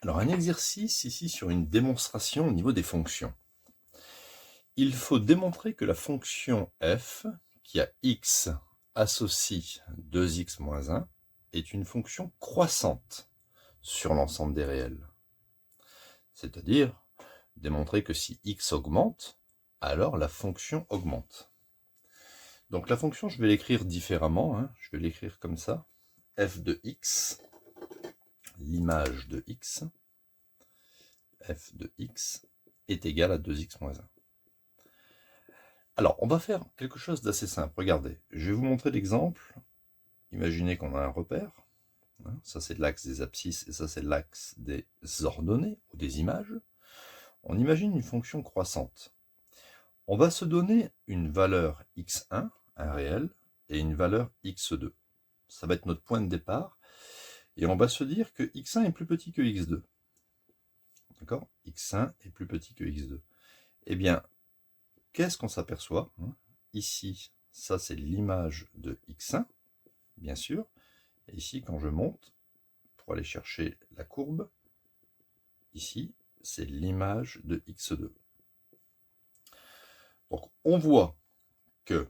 Alors, un exercice ici sur une démonstration au niveau des fonctions. Il faut démontrer que la fonction f, qui a x associe 2x moins 1, est une fonction croissante sur l'ensemble des réels. C'est-à-dire, démontrer que si x augmente, alors la fonction augmente. Donc la fonction, je vais l'écrire différemment, je vais l'écrire comme ça. F de x, l'image de x, f de x est égal à 2x moins 1. Alors, on va faire quelque chose d'assez simple. Regardez, je vais vous montrer l'exemple. Imaginez qu'on a un repère. Ça, c'est l'axe des abscisses et ça, c'est l'axe des ordonnées ou des images. On imagine une fonction croissante. On va se donner une valeur x1, un réel, et une valeur x2. Ça va être notre point de départ. Et on va se dire que x1 est plus petit que x2. D'accord? x1 est plus petit que x2. Eh bien, qu'est-ce qu'on s'aperçoit? Ici, ça c'est l'image de x1, bien sûr. Et ici, quand je monte, pour aller chercher la courbe, ici, c'est l'image de x2. Donc, on voit que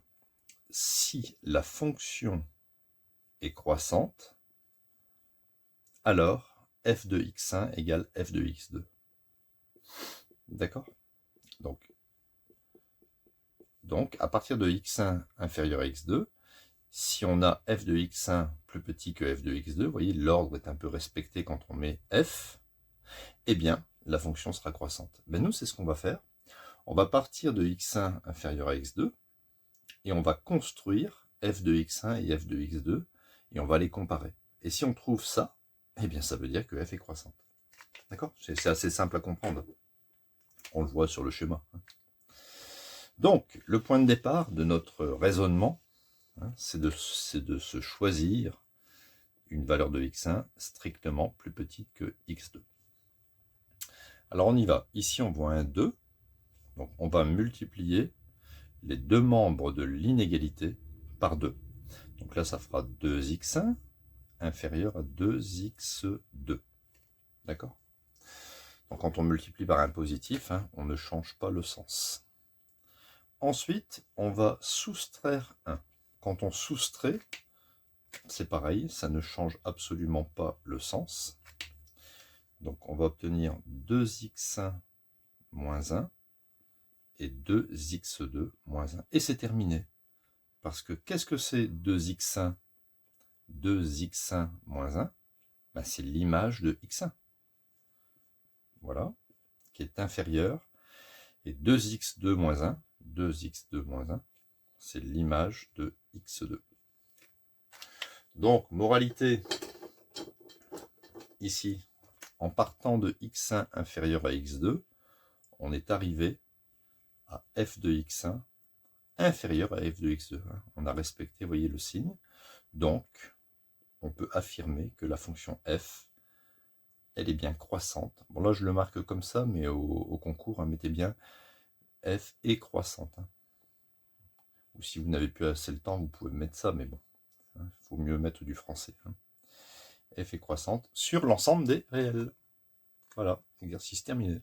si la fonction est croissante, alors f de x1 égale f de x2. D'accord? Donc, à partir de x1 inférieur à x2, si on a f de x1 plus petit que f de x2, vous voyez, l'ordre est un peu respecté quand on met f, eh bien, la fonction sera croissante. Ben nous, c'est ce qu'on va faire. On va partir de x1 inférieur à x2, et on va construire f de x1 et f de x2, et on va les comparer. Et si on trouve ça, eh bien, ça veut dire que f est croissante. D'accord? C'est assez simple à comprendre. On le voit sur le schéma. Donc, le point de départ de notre raisonnement, c'est de se choisir une valeur de x1 strictement plus petite que x2. Alors on y va. Ici on voit un 2. Donc on va multiplier les deux membres de l'inégalité par 2. Donc là ça fera 2x1 inférieur à 2x2. D'accord? Donc quand on multiplie par un positif, on ne change pas le sens. Ensuite, on va soustraire 1. Quand on soustrait, c'est pareil, ça ne change absolument pas le sens. Donc on va obtenir 2x1 moins 1 et 2x2 moins 1. Et c'est terminé. Parce que qu'est-ce que c'est 2x1? 2x1 moins 1, ben c'est l'image de x1. Voilà, qui est inférieure. Et 2x2 moins 1, 2x2 moins 1, c'est l'image de x2. Donc, moralité, ici, en partant de x1 inférieur à x2, on est arrivé à f de x1 inférieur à f de x2. On a respecté, vous voyez le signe. Donc, on peut affirmer que la fonction f, elle est bien croissante. Bon, là, je le marque comme ça, mais au concours, mettez bien f est croissante. Ou si vous n'avez plus assez le temps, vous pouvez mettre ça, mais bon, il faut mieux mettre du français. F est croissante sur l'ensemble des réels. Voilà, exercice terminé.